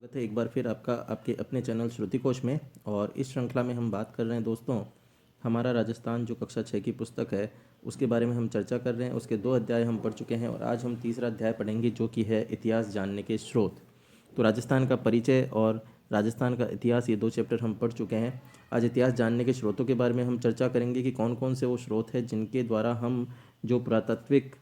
स्वागत है एक बार फिर आपका आपके अपने चैनल श्रुतिकोश में। और इस श्रृंखला में हम बात कर रहे हैं दोस्तों, हमारा राजस्थान जो कक्षा 6 की पुस्तक है उसके बारे में हम चर्चा कर रहे हैं। उसके 2 अध्याय हम पढ़ चुके हैं और आज हम तीसरा अध्याय पढ़ेंगे जो कि है इतिहास जानने के स्रोत। तो राजस्थान का परिचय और राजस्थान का इतिहास, ये 2 चैप्टर हम पढ़ चुके हैं। आज इतिहास जानने के स्रोतों के बारे में हम चर्चा करेंगे कि कौन कौन से वो स्रोत हैं जिनके द्वारा हम जो पुरातात्विक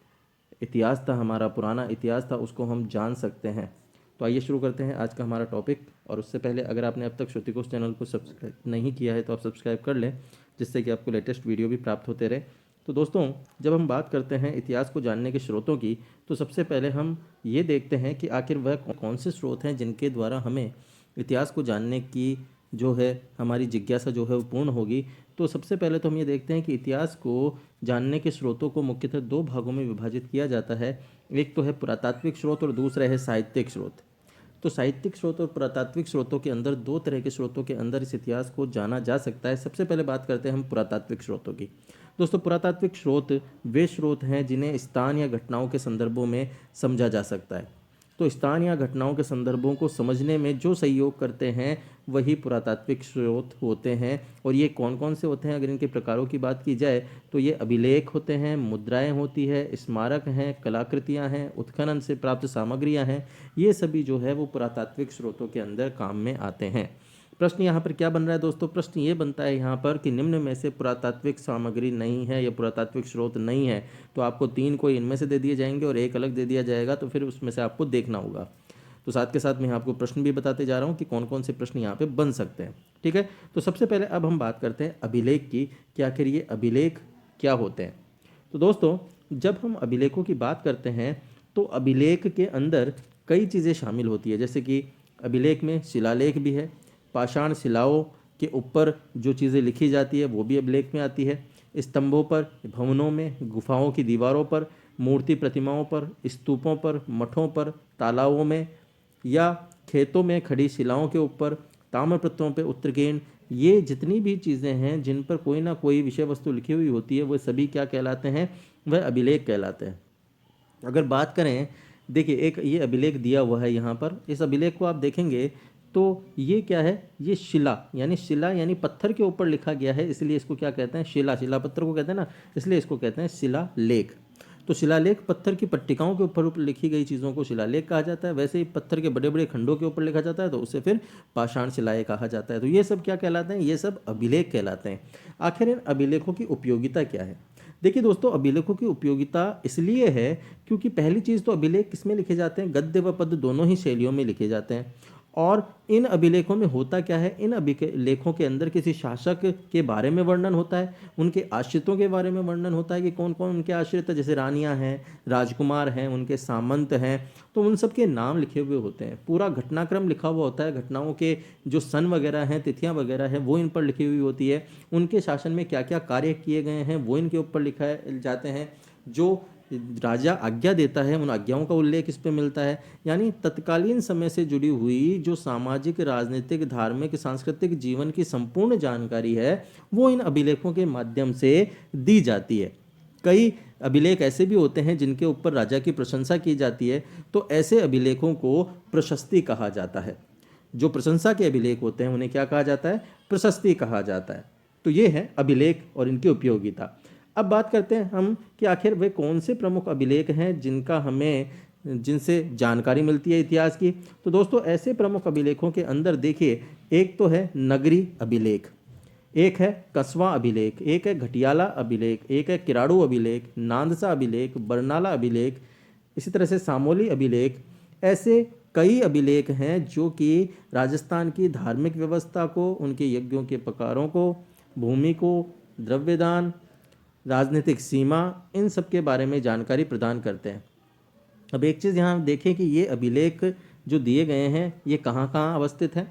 इतिहास था, हमारा पुराना इतिहास था, उसको हम जान सकते हैं। तो आइए शुरू करते हैं आज का हमारा टॉपिक। और उससे पहले अगर आपने अब तक श्रुतिकोश चैनल को सब्सक्राइब नहीं किया है तो आप सब्सक्राइब कर लें, जिससे कि आपको लेटेस्ट वीडियो भी प्राप्त होते रहे। तो दोस्तों, जब हम बात करते हैं इतिहास को जानने के स्रोतों की, तो सबसे पहले हम ये देखते हैं कि आखिर वह कौन से स्रोत हैं जिनके द्वारा हमें इतिहास को जानने की जो है हमारी जिज्ञासा जो है वो पूर्ण होगी। तो सबसे पहले तो हम ये देखते हैं कि इतिहास को जानने के स्रोतों को मुख्यतः 2 भागों में विभाजित किया जाता है। एक तो है पुरातात्विक स्रोत और दूसरा है साहित्यिक स्रोत। तो साहित्यिक स्रोत और पुरातात्विक स्रोतों के अंदर 2 तरह के स्रोतों के अंदर इस इतिहास को जाना जा सकता है। सबसे पहले बात करते हैं हम पुरातात्विक स्रोतों की। दोस्तों, पुरातात्विक स्रोत वे स्रोत हैं जिन्हें स्थान या घटनाओं के संदर्भों में समझा जा सकता है। तो स्थान या घटनाओं के संदर्भों को समझने में जो सहयोग करते हैं वही पुरातात्विक स्रोत होते हैं। और ये कौन कौन से होते हैं, अगर इनके प्रकारों की बात की जाए तो ये अभिलेख होते हैं, मुद्राएं होती है, स्मारक हैं, कलाकृतियां हैं, उत्खनन से प्राप्त सामग्रियां हैं। ये सभी जो है वो पुरातात्विक स्रोतों के अंदर काम में आते हैं। प्रश्न यहाँ पर क्या बन रहा है दोस्तों? प्रश्न ये बनता है यहाँ पर कि निम्न में से पुरातात्विक सामग्री नहीं है या पुरातात्विक स्रोत नहीं है, तो आपको 3 कोई इनमें से दे दिए जाएंगे और एक अलग दे दिया जाएगा, तो फिर उसमें से आपको देखना होगा। तो साथ के साथ मैं आपको प्रश्न भी बताते जा रहा हूँ कि कौन कौन से प्रश्न यहाँ पे बन सकते हैं। ठीक है, तो सबसे पहले अब हम बात करते हैं अभिलेख की कि आखिर ये अभिलेख क्या होते हैं। तो दोस्तों, जब हम अभिलेखों की बात करते हैं तो अभिलेख के अंदर कई चीज़ें शामिल होती है। जैसे कि अभिलेख में शिलालेख भी है, पाषाण शिलाओं के ऊपर जो चीज़ें लिखी जाती है वो भी अभिलेख में आती है। स्तंभों पर, भवनों में, गुफाओं की दीवारों पर, मूर्ति प्रतिमाओं पर, स्तूपों पर, मठों पर, तालाबों में या खेतों में खड़ी शिलाओं के ऊपर, ताम्रपत्रों पे उत्कीर्ण, ये जितनी भी चीज़ें हैं जिन पर कोई ना कोई विषय वस्तु लिखी हुई होती है वह सभी क्या कहलाते हैं? वह अभिलेख कहलाते हैं। अगर बात करें, देखिए एक ये अभिलेख दिया हुआ है यहाँ पर, इस अभिलेख को आप देखेंगे तो ये क्या है? ये शिला यानी पत्थर के ऊपर लिखा गया है, इसलिए इसको क्या कहते हैं? शिला पत्थर को कहते हैं ना, इसलिए इसको कहते हैं शिलालेख। तो शिलालेख पत्थर की पट्टिकाओं के ऊपर लिखी गई चीज़ों को शिलालेख कहा जाता है। वैसे ही पत्थर के बड़े बड़े खंडों के ऊपर लिखा जाता है तो उसे फिर पाषाण शिलाएं कहा जाता है। तो ये सब क्या कहलाते हैं? ये सब अभिलेख कहलाते हैं। आखिर इन अभिलेखों की उपयोगिता क्या है? देखिए दोस्तों, अभिलेखों की उपयोगिता इसलिए है क्योंकि पहली चीज़ तो अभिलेख किस में लिखे जाते हैं? गद्य व पद्य दोनों ही शैलियों में लिखे जाते हैं। और इन अभिलेखों में होता क्या है? इन अभिलेखों के अंदर किसी शासक के बारे में वर्णन होता है, उनके आश्रितों के बारे में वर्णन होता है कि कौन कौन उनके आश्रित है, जैसे रानियां हैं, राजकुमार हैं, उनके सामंत हैं, तो उन सब के नाम लिखे हुए होते हैं। पूरा घटनाक्रम लिखा हुआ होता है, घटनाओं के जो सन वगैरह हैं, तिथियां वगैरह हैं, वो इन पर लिखी हुई होती है। उनके शासन में क्या क्या कार्य किए गए हैं वो इनके ऊपर लिखाए जाते हैं। जो राजा आज्ञा देता है उन आज्ञाओं का उल्लेख इस पे मिलता है। यानी तत्कालीन समय से जुड़ी हुई जो सामाजिक, राजनीतिक, धार्मिक, सांस्कृतिक जीवन की संपूर्ण जानकारी है वो इन अभिलेखों के माध्यम से दी जाती है। कई अभिलेख ऐसे भी होते हैं जिनके ऊपर राजा की प्रशंसा की जाती है, तो ऐसे अभिलेखों को प्रशस्ति कहा जाता है। जो प्रशंसा के अभिलेख होते हैं उन्हें क्या कहा जाता है? प्रशस्ति कहा जाता है। तो ये है अभिलेख और इनकी उपयोगिता। अब बात करते हैं हम कि आखिर वे कौन से प्रमुख अभिलेख हैं जिनसे जानकारी मिलती है इतिहास की। तो दोस्तों, ऐसे प्रमुख अभिलेखों के अंदर देखिए, एक तो है नगरी अभिलेख, एक है कस्बा अभिलेख, एक है घटियाला अभिलेख, एक है किराड़ू अभिलेख, नांदसा अभिलेख, बरनाला अभिलेख, इसी तरह से सामोली अभिलेख। ऐसे कई अभिलेख हैं जो कि राजस्थान की धार्मिक व्यवस्था को, उनके यज्ञों के प्रकारों को, भूमि को, द्रव्यदान, राजनीतिक सीमा, इन सब के बारे में जानकारी प्रदान करते हैं। अब एक चीज़ यहाँ देखें कि ये अभिलेख जो दिए गए हैं ये कहाँ कहाँ अवस्थित हैं।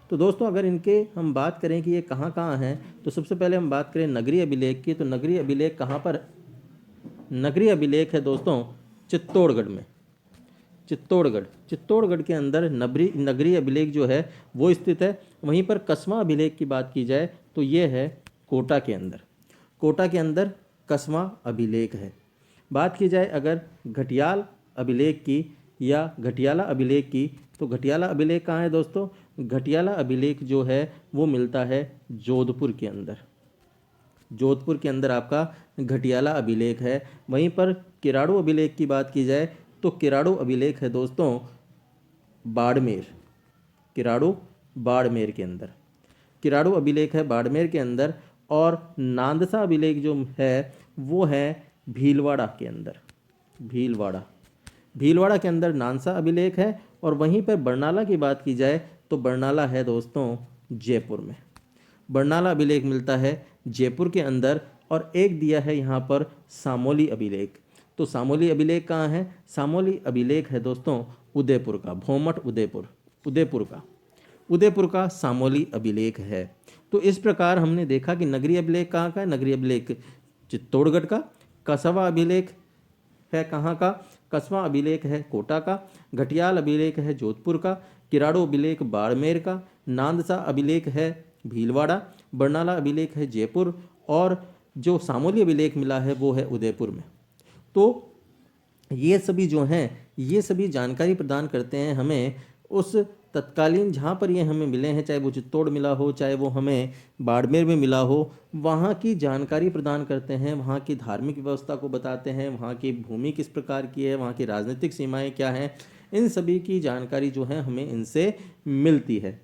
तो दोस्तों, अगर इनके हम बात करें कि ये कहाँ कहाँ हैं, तो सबसे पहले हम बात करें नगरीय अभिलेख की। तो नगरीय अभिलेख कहाँ पर? नगरीय अभिलेख है दोस्तों चित्तौड़गढ़ में। चित्तौड़गढ़ के अंदर नगरीय अभिलेख जो है वो स्थित है। वहीं पर कस्बा अभिलेख की बात की जाए तो ये है कोटा के अंदर। कोटा के अंदर कस्बा अभिलेख है। बात की जाए अगर घटियाल अभिलेख की, या घटियाला अभिलेख की, तो घटियाला अभिलेख कहाँ है दोस्तों? घटियाला अभिलेख जो है वो मिलता है जोधपुर के अंदर। जोधपुर के अंदर आपका घटियाला अभिलेख है। वहीं पर किराड़ू अभिलेख की बात की जाए तो किराड़ू अभिलेख है दोस्तों बाड़मेर। किराड़ू बाड़मेर के अंदर, किराड़ू अभिलेख है बाड़मेर के अंदर। और नांदसा अभिलेख जो है वो है भीलवाड़ा के अंदर। भीलवाड़ा, भीलवाड़ा के अंदर नांदसा अभिलेख है। और वहीं पर बरनाला की बात की जाए तो बरनाला है दोस्तों जयपुर में। बरनाला अभिलेख मिलता है जयपुर के अंदर। और एक दिया है यहाँ पर सामोली अभिलेख। तो सामोली अभिलेख कहाँ है? सामोली अभिलेख है दोस्तों उदयपुर का, भौमठ उदयपुर, उदयपुर का सामोली अभिलेख है। तो इस प्रकार हमने देखा कि नगरीय अभिलेख कहाँ का है? नगरीय अभिलेख चित्तौड़गढ़ का। कस्बा अभिलेख है कहाँ का? कस्बा अभिलेख है कोटा का। घटियाल अभिलेख है जोधपुर का। किराड़ू अभिलेख बाड़मेर का। नांदसा अभिलेख है भीलवाड़ा। बरनाला अभिलेख है जयपुर। और जो सामोली अभिलेख मिला है वो है उदयपुर में। तो ये सभी जो हैं ये सभी जानकारी प्रदान करते हैं हमें उस तत्कालीन जहाँ पर ये हमें मिले हैं, चाहे वो चित्तौड़ मिला हो, चाहे वो हमें बाड़मेर में मिला हो, वहाँ की जानकारी प्रदान करते हैं, वहाँ की धार्मिक व्यवस्था को बताते हैं, वहाँ की भूमि किस प्रकार की है, वहाँ की राजनीतिक सीमाएं क्या हैं, इन सभी की जानकारी जो है हमें इनसे मिलती है।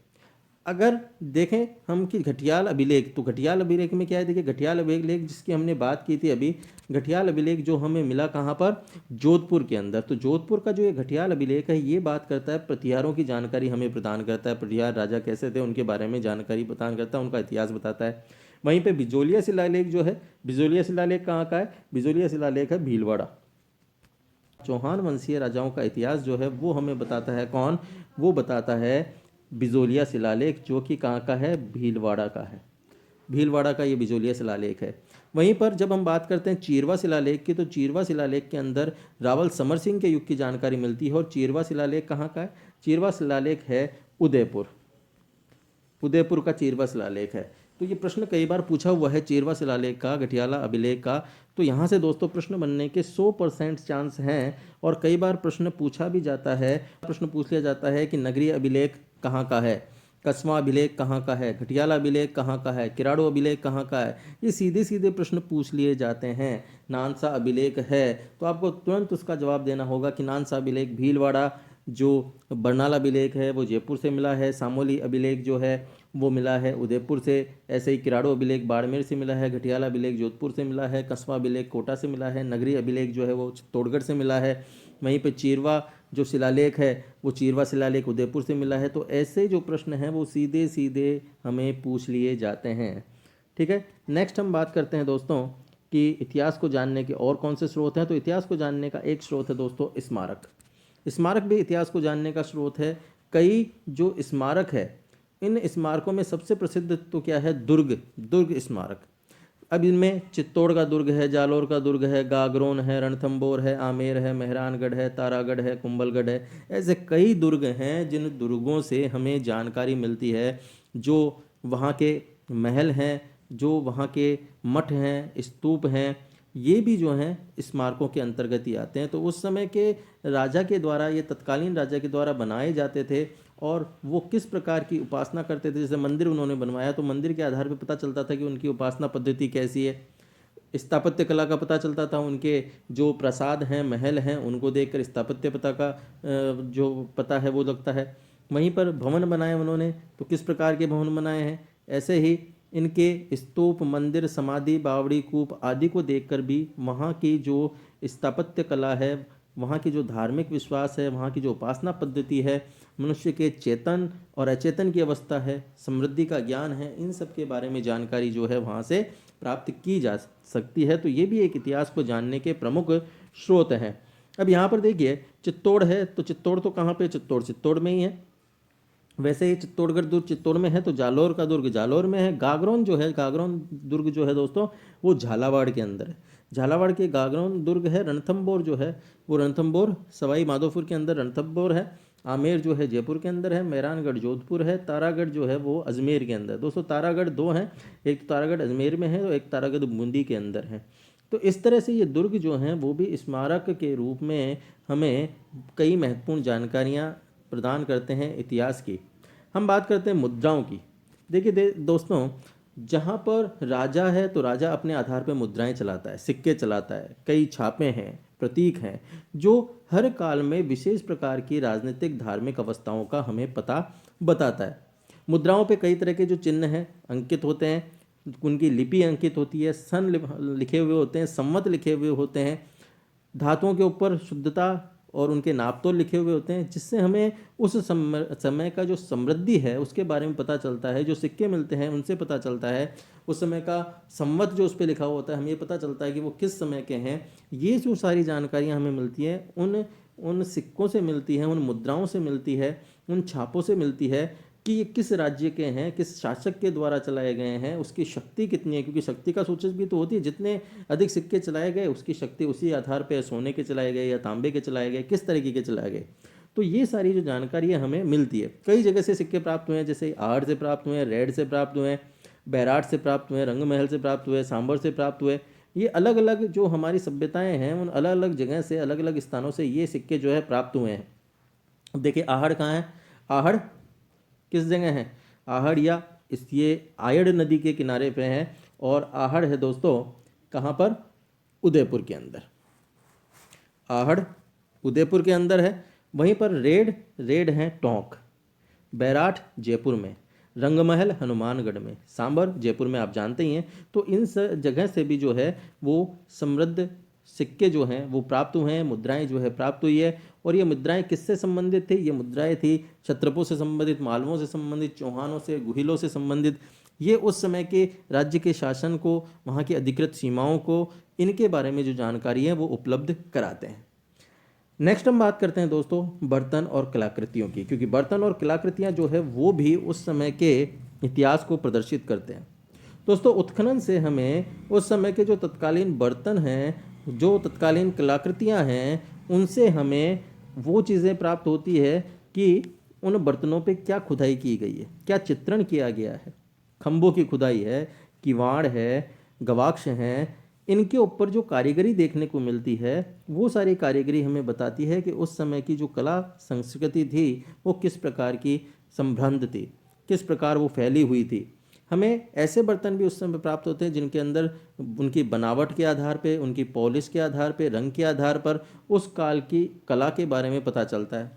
अगर देखें हम कि घटियाल अभिलेख, तो घटियाल अभिलेख में क्या है? देखिए घटियाल अभिलेख जिसकी हमने बात की थी अभी, घटियाल अभिलेख जो हमें मिला कहाँ पर? जोधपुर के अंदर। तो जोधपुर का जो ये घटियाल अभिलेख है ये बात करता है प्रतिहारों की जानकारी हमें प्रदान करता है। प्रतिहार राजा कैसे थे उनके बारे में जानकारी प्रदान करता है, उनका इतिहास बताता है। वहीं पर बिजोलिया शिलालेख जो है, बिजोलिया शिलालेख कहाँ का है? बिजोलिया शिलालेख है भीलवाड़ा। चौहान वंशीय राजाओं का इतिहास जो है वो हमें बताता है कौन? वो बताता है बिजोलिया शिलालेख, जो कि कहाँ का है? भीलवाड़ा का है। भीलवाड़ा का ये बिजोलिया शिलालेख है। वहीं पर जब हम बात करते हैं चीरवा शिलालेख की, तो चीरवा शिलालेख के अंदर रावल समर सिंह के युग की जानकारी मिलती है। और चीरवा शिलालेख कहाँ का है? चीरवा शिलालेख है उदयपुर, उदयपुर का चीरवा शिलालेख है। तो ये प्रश्न कई बार पूछा हुआ है चीरवा शिलालेख का, घटियाला अभिलेख का। तो यहाँ से दोस्तों प्रश्न बनने के 100% चांस हैं। और कई बार प्रश्न पूछा भी जाता है, प्रश्न पूछ लिया जाता है कि नगरीय अभिलेख कहाँ का है, कस्बा अभिलेख कहाँ का है, घटियाला अभिलेख कहाँ का है, किराड़ू अभिलेख कहाँ का है। ये सीधे सीधे प्रश्न पूछ लिए जाते हैं। नानसा अभिलेख है तो आपको तुरंत उसका जवाब देना होगा कि नानसा अभिलेख भीलवाड़ा। जो बरनाला अभिलेख है वो जयपुर से मिला है। सामोली अभिलेख जो है वो मिला है उदयपुर से। ऐसे ही किराड़ू अभिलेख बाड़मेर से मिला है। घटियाला अभिलेख जोधपुर से मिला है। कस्बा अभिलेख कोटा से मिला है। नगरी अभिलेख जो है वो चित्तौड़गढ़ से मिला है। वहीं पे चीरवा जो शिलालेख है वो चीरवा शिलालेख उदयपुर से मिला है। तो ऐसे जो प्रश्न हैं वो सीधे सीधे हमें पूछ लिए जाते हैं। ठीक है, नेक्स्ट हम बात करते हैं दोस्तों कि इतिहास को जानने के और कौन से स्रोत हैं। तो इतिहास को जानने का एक स्रोत है दोस्तों स्मारक। स्मारक भी इतिहास को जानने का स्रोत है। कई जो स्मारक है, इन स्मारकों में सबसे प्रसिद्ध तो क्या है? दुर्ग स्मारक। अब इनमें चित्तौड़ का दुर्ग है, जालोर का दुर्ग है, गागरोन है, रणथंबोर है, आमेर है, मेहरानगढ़ है, तारागढ़ है, कुंभलगढ़ है। ऐसे कई दुर्ग हैं जिन दुर्गों से हमें जानकारी मिलती है। जो वहाँ के महल हैं, जो वहाँ के मठ हैं, स्तूप हैं, ये भी जो हैं स्मारकों के अंतर्गत ही आते हैं। तो उस समय के राजा के द्वारा, ये तत्कालीन राजा के द्वारा बनाए जाते थे। और वो किस प्रकार की उपासना करते थे, जैसे मंदिर उन्होंने बनवाया तो मंदिर के आधार पर पता चलता था कि उनकी उपासना पद्धति कैसी है। स्थापत्य कला का पता चलता था, उनके जो प्रासाद हैं, महल हैं, उनको देखकर स्थापत्य पता का जो पता है वो लगता है। वहीं पर भवन बनाए उन्होंने तो किस प्रकार के भवन बनाए हैं। ऐसे ही इनके स्तूप, मंदिर, समाधि, बावड़ी, कूप आदि को देखकर भी वहाँ की जो स्थापत्य कला है, वहाँ की जो धार्मिक विश्वास है, वहाँ की जो उपासना पद्धति है, मनुष्य के चेतन और अचेतन की अवस्था है, समृद्धि का ज्ञान है, इन सब के बारे में जानकारी जो है वहाँ से प्राप्त की जा सकती है। तो ये भी एक इतिहास को जानने के प्रमुख स्रोत हैं। अब यहाँ पर देखिए चित्तौड़ है, तो चित्तौड़ तो कहाँ पे? चित्तौड़ में ही है। वैसे ही चित्तौड़गढ़ दुर्ग चित्तौड़ में है, तो जालोर का दुर्ग जालोर में है। गागरोन जो है, गागरोन दुर्ग जो है दोस्तों वो झालावाड़ के अंदर है। झालावाड़ के गागरोन दुर्ग है। रणथंबोर जो है वो रणथंबोर सवाई माधोपुर के अंदर रणथंबोर है। आमेर जो है जयपुर के अंदर है। मेहरानगढ़ जोधपुर है। तारागढ़ जो है वो अजमेर के अंदर। दोस्तों तारागढ़ दो हैं, एक तारागढ़ अजमेर में है और एक तारागढ़ बूंदी के अंदर है। तो इस तरह से ये दुर्ग जो हैं वो भी स्मारक के रूप में हमें कई महत्वपूर्ण जानकारियाँ प्रदान करते हैं इतिहास की। हम बात करते हैं मुद्राओं की। देखिए दोस्तों, जहाँ पर राजा है तो राजा अपने आधार पर मुद्राएं चलाता है, सिक्के चलाता है, कई छापे हैं, प्रतीक हैं, जो हर काल में विशेष प्रकार की राजनीतिक धार्मिक अवस्थाओं का हमें पता बताता है। मुद्राओं पे कई तरह के जो चिन्ह हैं अंकित होते हैं, उनकी लिपि अंकित होती है, सन लिखे हुए होते हैं, सम्मत लिखे हुए होते हैं, धातुओं के ऊपर शुद्धता और उनके नापतोल लिखे हुए होते हैं, जिससे हमें उस समय का जो समृद्धि है उसके बारे में पता चलता है। जो सिक्के मिलते हैं उनसे पता चलता है, उस समय का संवत जो उस पर लिखा हुआ होता है, हमें ये पता चलता है कि वो किस समय के हैं। ये जो सारी जानकारियाँ हमें मिलती हैं उन उन सिक्कों से मिलती हैं, उन मुद्राओं से मिलती है, उन छापों से मिलती है कि ये किस राज्य के हैं, किस शासक के द्वारा चलाए गए हैं, उसकी शक्ति कितनी है, क्योंकि शक्ति का सूचक भी तो होती है। जितने अधिक सिक्के चलाए गए उसकी शक्ति उसी आधार पर सोने के चलाए गए या तांबे के चलाए गए, किस तरीके के चलाए गए। तो ये सारी जो जानकारी है हमें मिलती है। कई जगह से सिक्के प्राप्त हुए हैं, जैसे आहड़ से प्राप्त हुए हैं, रेड से प्राप्त हुए हैं, बैराट से प्राप्त हुए, रंगमहल से प्राप्त हुए, सांबर से प्राप्त हुए। ये अलग अलग जो हमारी सभ्यताएं हैं उन अलग अलग जगह से, अलग अलग स्थानों से ये सिक्के जो है प्राप्त हुए हैं। अब देखिए आहड़ कहाँ है, आहड़ किस जगह है, आहड़ या ये आयड़ नदी के किनारे पे है, और आहड़ है दोस्तों कहाँ पर, उदयपुर के अंदर। आहड़ उदयपुर के अंदर है। वहीं पर रेड है टोंक, बैराठ जयपुर में, रंगमहल हनुमानगढ़ में, सांबर जयपुर में, आप जानते ही हैं। तो इन जगह से भी जो है वो समृद्ध सिक्के जो हैं वो प्राप्त हुए हैं, मुद्राएं जो है प्राप्त हुई है। और ये मुद्राएं किससे संबंधित थी, ये मुद्राएं थी क्षत्रपों से संबंधित, मालवों से संबंधित, चौहानों से, गुहिलों से संबंधित। ये उस समय के राज्य के शासन को, वहाँ की अधिकृत सीमाओं को, इनके बारे में जो जानकारी है वो उपलब्ध कराते हैं। नेक्स्ट हम बात करते हैं दोस्तों बर्तन और कलाकृतियों की, क्योंकि बर्तन और कलाकृतियाँ जो है वो भी उस समय के इतिहास को प्रदर्शित करते हैं। दोस्तों उत्खनन से हमें उस समय के जो तत्कालीन बर्तन हैं, जो तत्कालीन कलाकृतियाँ हैं, उनसे हमें वो चीज़ें प्राप्त होती है कि उन बर्तनों पे क्या खुदाई की गई है, क्या चित्रण किया गया है। खंभों की खुदाई है, किवाड़ है, गवाक्ष हैं, इनके ऊपर जो कारीगरी देखने को मिलती है वो सारी कारीगरी हमें बताती है कि उस समय की जो कला संस्कृति थी वो किस प्रकार की संभ्रंद थी, किस प्रकार वो फैली हुई थी। हमें ऐसे बर्तन भी उस समय प्राप्त होते हैं जिनके अंदर उनकी बनावट के आधार पे, उनकी पॉलिश के आधार पे, रंग के आधार पर उस काल की कला के बारे में पता चलता है।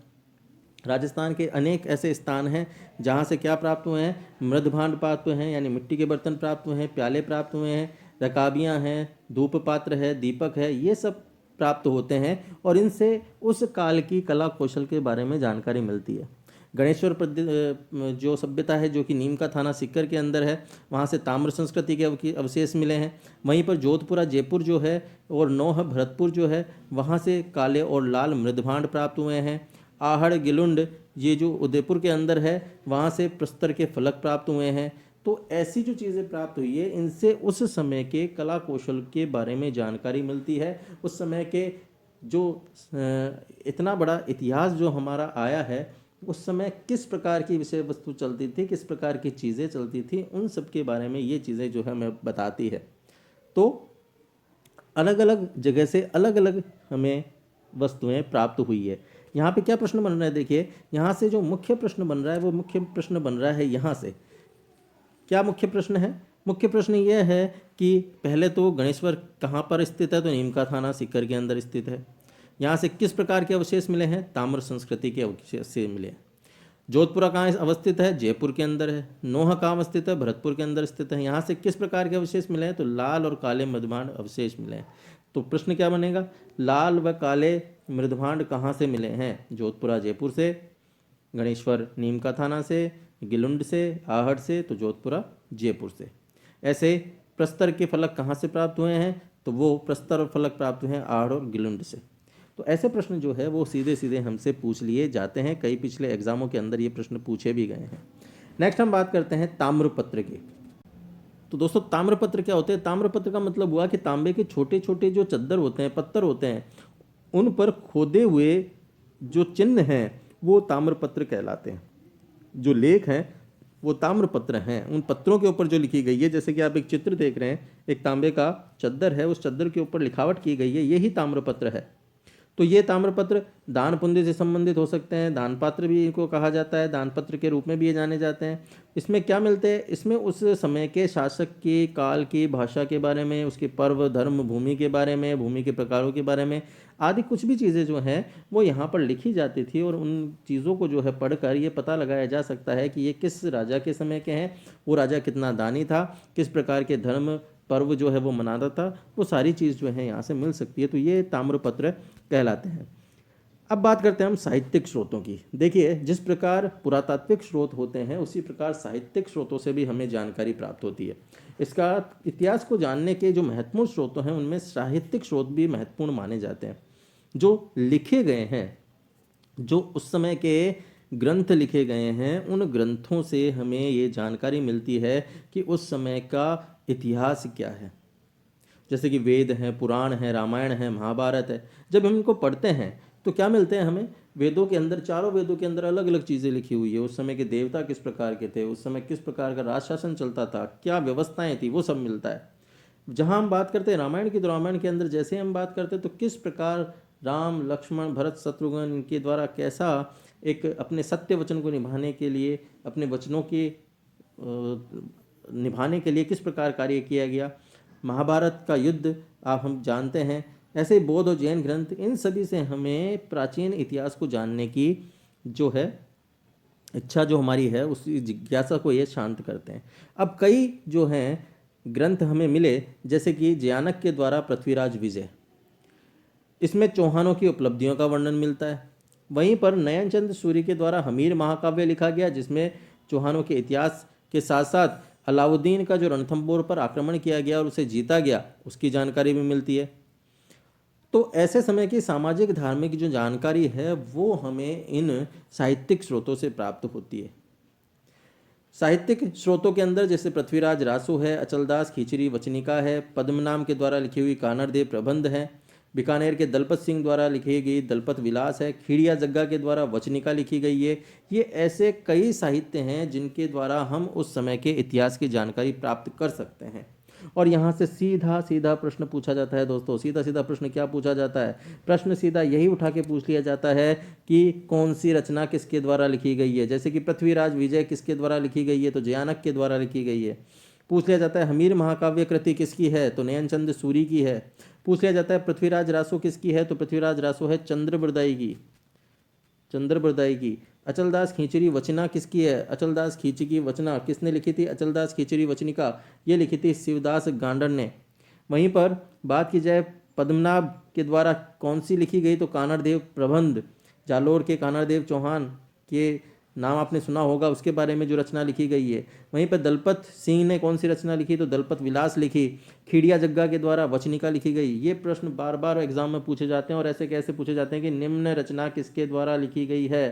राजस्थान के अनेक ऐसे स्थान हैं जहाँ से क्या प्राप्त हुए हैं, मृदभांड प्राप्त हुए हैं, यानी मिट्टी के बर्तन प्राप्त हुए हैं, प्याले प्राप्त हुए हैं, रकाबियाँ हैं, धूप पात्र है, दीपक है, ये सब प्राप्त होते हैं और इनसे उस काल की कला कौशल के बारे में जानकारी मिलती है। गणेश्वर जो सभ्यता है जो कि नीम का थाना सीकर के अंदर है, वहाँ से ताम्र संस्कृति के अवशेष मिले हैं। वहीं पर जोधपुरा जयपुर जो है और नौह भरतपुर जो है, वहाँ से काले और लाल मृदभांड प्राप्त हुए हैं। आहड़ गिलुंड ये जो उदयपुर के अंदर है, वहाँ से प्रस्तर के फलक प्राप्त हुए हैं। तो ऐसी जो चीज़ें प्राप्त हुई है इनसे उस समय के कला कौशल के बारे में जानकारी मिलती है। उस समय के जो इतना बड़ा इतिहास जो हमारा आया है, उस समय किस प्रकार की विषय वस्तु चलती थी, किस प्रकार की चीज़ें चलती थी, उन सब के बारे में ये चीज़ें जो है हमें बताती है। तो अलग अलग जगह से अलग अलग हमें वस्तुएं प्राप्त हुई है। यहाँ पे क्या प्रश्न बन रहा है, देखिए यहाँ से जो मुख्य प्रश्न बन रहा है वो मुख्य प्रश्न बन रहा है यहाँ से। क्या मुख्य प्रश्न है, मुख्य प्रश्न ये है कि पहले तो गणेश्वर कहाँ पर स्थित है, तो नीम का थाना सीकर के अंदर स्थित है। यहाँ से किस प्रकार के अवशेष मिले हैं, ताम्र संस्कृति के अवशेष मिले हैं। जोधपुरा कहाँ अवस्थित है, जयपुर के अंदर है। नोह कहाँ अवस्थित है, भरतपुर के अंदर स्थित है। यहाँ से किस प्रकार के अवशेष मिले हैं, तो लाल और काले मृदभांड अवशेष मिले हैं। तो प्रश्न क्या बनेगा, लाल व काले मृदभांड कहाँ से मिले हैं, जोधपुरा जयपुर से, गणेश्वर नीम का थाना से, गिलुंड से, आहड़ से, तो जोधपुरा जयपुर से। ऐसे प्रस्तर के फलक कहाँ से प्राप्त हुए हैं, तो वो प्रस्तर और फलक प्राप्त हुए हैं आहड़ और गिलुंड से। तो ऐसे प्रश्न जो है वो सीधे सीधे हमसे पूछ लिए जाते हैं, कई पिछले एग्जामों के अंदर ये प्रश्न पूछे भी गए हैं। नेक्स्ट हम बात करते हैं ताम्रपत्र की। तो दोस्तों ताम्रपत्र क्या होते हैं, ताम्रपत्र का मतलब हुआ कि तांबे के छोटे छोटे जो चद्दर होते हैं, पत्थर होते हैं, उन पर खोदे हुए जो चिन्ह हैं वो ताम्रपत्र कहलाते हैं। जो लेख हैं वो ताम्रपत्र हैं। उन पत्रों के ऊपर जो लिखी गई है, जैसे कि आप एक चित्र देख रहे हैं, एक तांबे का चद्दर है, उस चद्दर के ऊपर लिखावट की गई है, यही ताम्रपत्र है। तो ये ताम्रपत्र दान पुण्य से संबंधित हो सकते हैं, दान पात्र भी इनको कहा जाता है, दान पत्र के रूप में भी ये जाने जाते हैं। इसमें क्या मिलते हैं? इसमें उस समय के शासक की काल की भाषा के बारे में, उसके पर्व धर्म भूमि के बारे में, भूमि के प्रकारों के बारे में आदि कुछ भी चीज़ें जो हैं वो यहाँ पर लिखी जाती थी, और उन चीज़ों को जो है पढ़कर ये पता लगाया जा सकता है कि ये किस राजा के समय के हैं, वो राजा कितना दानी था, किस प्रकार के धर्म पर्व जो है वो मनाता था, वो सारी चीज़ जो है यहाँ से मिल सकती है। तो ये ताम्रपत्र कहलाते हैं। अब बात करते हैं हम साहित्यिक स्रोतों की। देखिए, जिस प्रकार पुरातात्विक स्रोत होते हैं उसी प्रकार साहित्यिक स्रोतों से भी हमें जानकारी प्राप्त होती है। इसका इतिहास को जानने के जो महत्वपूर्ण स्रोत हैं उनमें साहित्यिक स्रोत भी महत्वपूर्ण माने जाते हैं। जो लिखे गए हैं, जो उस समय के ग्रंथ लिखे गए हैं, उन ग्रंथों से हमें ये जानकारी मिलती है कि उस समय का इतिहास क्या है। जैसे कि वेद हैं, पुराण हैं, रामायण है, महाभारत है। जब हम इनको पढ़ते हैं तो क्या मिलते हैं हमें? वेदों के अंदर, चारों वेदों के अंदर अलग अलग चीज़ें लिखी हुई है। उस समय के देवता किस प्रकार के थे, उस समय किस प्रकार का राज शासन चलता था, क्या व्यवस्थाएं थी, वो सब मिलता है। जहाँ हम बात करते हैं रामायण की, तो रामायण के अंदर जैसे हम बात करते हैं तो किस प्रकार राम लक्ष्मण भरत शत्रुघ्न इनके द्वारा कैसा एक अपने सत्य वचन को निभाने के लिए, अपने वचनों के निभाने के लिए किस प्रकार कार्य किया गया। महाभारत का युद्ध आप हम जानते हैं। ऐसे ही बौद्ध और जैन ग्रंथ, इन सभी से हमें प्राचीन इतिहास को जानने की जो है इच्छा जो हमारी है, उस जिज्ञासा को ये शांत करते हैं। अब कई जो हैं ग्रंथ हमें मिले, जैसे कि जयानक के द्वारा पृथ्वीराज विजय, इसमें चौहानों की उपलब्धियों का वर्णन मिलता है। वहीं पर नयनचंद सूरी के द्वारा हमीर महाकाव्य लिखा गया, जिसमें चौहानों के इतिहास के साथ साथ अलाउद्दीन का जो रणथंभौर पर आक्रमण किया गया और उसे जीता गया, उसकी जानकारी भी मिलती है। तो ऐसे समय की सामाजिक धार्मिक जो जानकारी है वो हमें इन साहित्यिक स्रोतों से प्राप्त होती है। साहित्यिक स्रोतों के अंदर जैसे पृथ्वीराज रासो है, अचलदास खींचरी वचनिका है, पद्मनाम के द्वारा लिखी हुई कानड़देव प्रबंध है, बीकानेर के दलपत सिंह द्वारा लिखी गई दलपत विलास है, खीड़िया जग्गा के द्वारा वचनिका लिखी गई है। ये ऐसे कई साहित्य हैं जिनके द्वारा हम उस समय के इतिहास की जानकारी प्राप्त कर सकते हैं। और यहाँ से सीधा सीधा प्रश्न पूछा जाता है दोस्तों। सीधा सीधा प्रश्न क्या पूछा जाता है? प्रश्न सीधा यही उठा के पूछ लिया जाता है कि कौन सी रचना किसके द्वारा लिखी गई है। जैसे कि पृथ्वीराज विजय किसके द्वारा लिखी गई है, तो जयानक के द्वारा लिखी गई है। पूछ लिया जाता है हमीर महाकाव्य कृति किसकी है, तो नयनचंद सूरी की है। पूछ लिया जाता है पृथ्वीराज रासो किसकी है, तो पृथ्वीराज रासो है चंद्रबरदाई की। अचलदास खींचरी वचना किसकी है, अचलदास खींची की वचना किसने लिखी थी, अचलदास खींचरी वचनिका ये लिखी थी शिवदास गांडर ने। वहीं पर बात की जाए पद्मनाभ के द्वारा कौन सी लिखी गई, तो कानड़देव प्रबंध, जालोर के कानड़देव चौहान के नाम आपने सुना होगा, उसके बारे में जो रचना लिखी गई है। वहीं पर दलपत सिंह ने कौन सी रचना लिखी, तो दलपत विलास लिखी। खीड़िया जग्गा के द्वारा वचनिका लिखी गई। ये प्रश्न बार बार एग्जाम में पूछे जाते हैं, और ऐसे कैसे पूछे जाते हैं कि निम्न रचना किसके द्वारा लिखी गई है।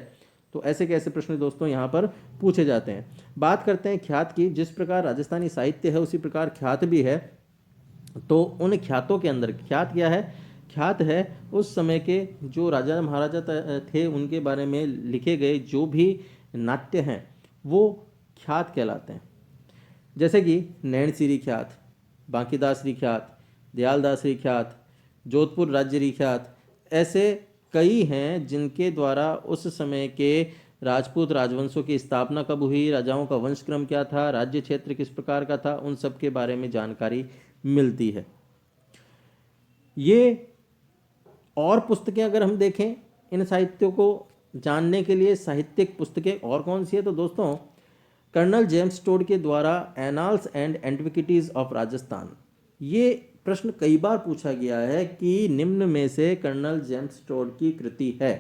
तो ऐसे कैसे प्रश्न दोस्तों यहाँ पर पूछे जाते हैं। बात करते हैं ख्यात की। जिस प्रकार राजस्थानी साहित्य है उसी प्रकार ख्यात भी है। तो उन ख्यातों के अंदर ख्यात क्या है? ख्यात है उस समय के जो राजा महाराजा थे उनके बारे में लिखे गए जो भी नाट्य हैं वो ख्यात कहलाते हैं। जैसे कि नैणसीरी ख्यात, बांकीदासरी ख्यात, दयालदासरी ख्यात, जोधपुर राज्यरी ख्यात, ऐसे कई हैं जिनके द्वारा उस समय के राजपूत राजवंशों की स्थापना कब हुई, राजाओं का वंशक्रम क्या था, राज्य क्षेत्र किस प्रकार का था, उन सब के बारे में जानकारी मिलती है। ये और पुस्तकें अगर हम देखें इन साहित्यों को जानने के लिए, साहित्यिक पुस्तकें और कौन सी है, तो दोस्तों कर्नल जेम्स टोड के द्वारा annals and antiquities of Rajasthan, ये प्रश्न कई बार पूछा गया है कि निम्न में से कर्नल जेम्स टोड की कृति है,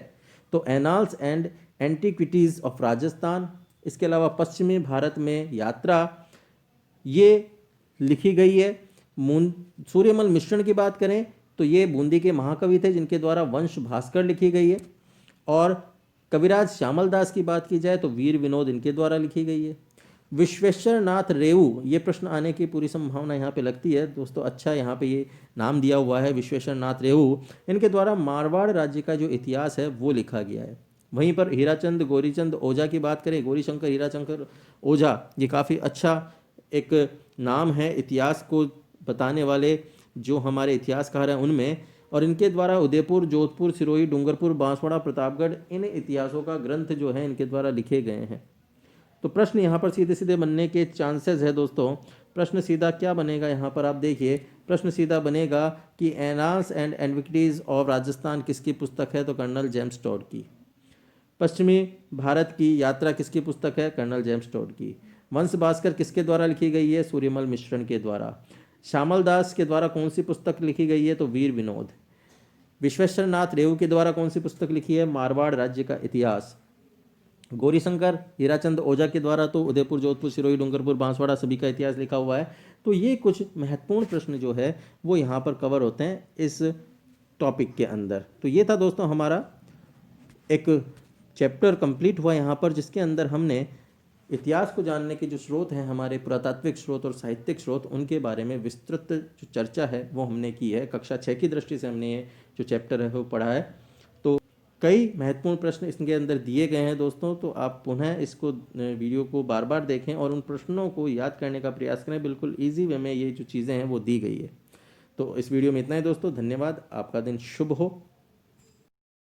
तो annals and antiquities of Rajasthan. इसके अलावा पश्चिमी भारत में यात्रा ये लिखी गई है। सूर्यमल मिश्रण की बात करें तो ये बूंदी के महाकवि थे जिनके द्वारा वंश भास्कर लिखी गई है। और कविराज श्यामल दास की बात की जाए तो वीर विनोद इनके द्वारा लिखी गई है। विश्वेश्वर नाथ रेऊ, ये प्रश्न आने की पूरी संभावना यहाँ पे लगती है दोस्तों। अच्छा यहाँ पे ये नाम दिया हुआ है विश्वेश्वर नाथ रेऊ, इनके द्वारा मारवाड़ राज्य का जो इतिहास है वो लिखा गया है। वहीं पर हीराचंद गौरीचंद ओझा की बात करें, गौरीशंकर हीराशंकर ओझा, ये काफ़ी अच्छा एक नाम है इतिहास को बताने वाले जो हमारे इतिहासकार हैं उनमें। और इनके द्वारा उदयपुर, जोधपुर, सिरोही, डूंगरपुर, बांसवाड़ा, प्रतापगढ़, इन इतिहासों का ग्रंथ जो है इनके द्वारा लिखे गए हैं। तो प्रश्न यहाँ पर सीधे सीधे बनने के चांसेस है दोस्तों। प्रश्न सीधा क्या बनेगा यहाँ पर आप देखिए, प्रश्न सीधा बनेगा कि एनाल्स एंड एनविक्टीज ऑफ राजस्थान किसकी पुस्तक है, तो कर्नल जेम्स टॉड की। पश्चिमी भारत की यात्रा किसकी पुस्तक है, कर्नल जेम्स टॉड की। वंश भास्कर किसके द्वारा लिखी गई है, सूर्यमल मिश्रण के द्वारा। श्यामल दास के द्वारा कौन सी पुस्तक लिखी गई है, तो वीर विनोद। विश्वेश्वर नाथ रेऊ के द्वारा कौन सी पुस्तक लिखी है, मारवाड़ राज्य का इतिहास। गौरीशंकर हीराचंद ओझा के द्वारा तो उदयपुर, जोधपुर, सिरोही, डूंगरपुर, बांसवाड़ा सभी का इतिहास लिखा हुआ है। तो ये कुछ महत्वपूर्ण प्रश्न जो है वो यहाँ पर कवर होते हैं इस टॉपिक के अंदर। तो ये था दोस्तों हमारा एक चैप्टर कंप्लीट हुआ यहाँ पर, जिसके अंदर हमने इतिहास को जानने के जो स्रोत हैं, हमारे पुरातात्विक स्रोत और साहित्यिक स्रोत, उनके बारे में विस्तृत जो चर्चा है वो हमने की है। कक्षा 6 की दृष्टि से हमने ये जो चैप्टर है वो पढ़ा है। तो कई महत्वपूर्ण प्रश्न इसके अंदर दिए गए हैं दोस्तों। तो आप पुनः इसको वीडियो को बार बार देखें और उन प्रश्नों को याद करने का प्रयास करें। बिल्कुल ईजी वे में ये जो चीज़ें हैं वो दी गई है। तो इस वीडियो में इतना ही दोस्तों, धन्यवाद। आपका दिन शुभ हो।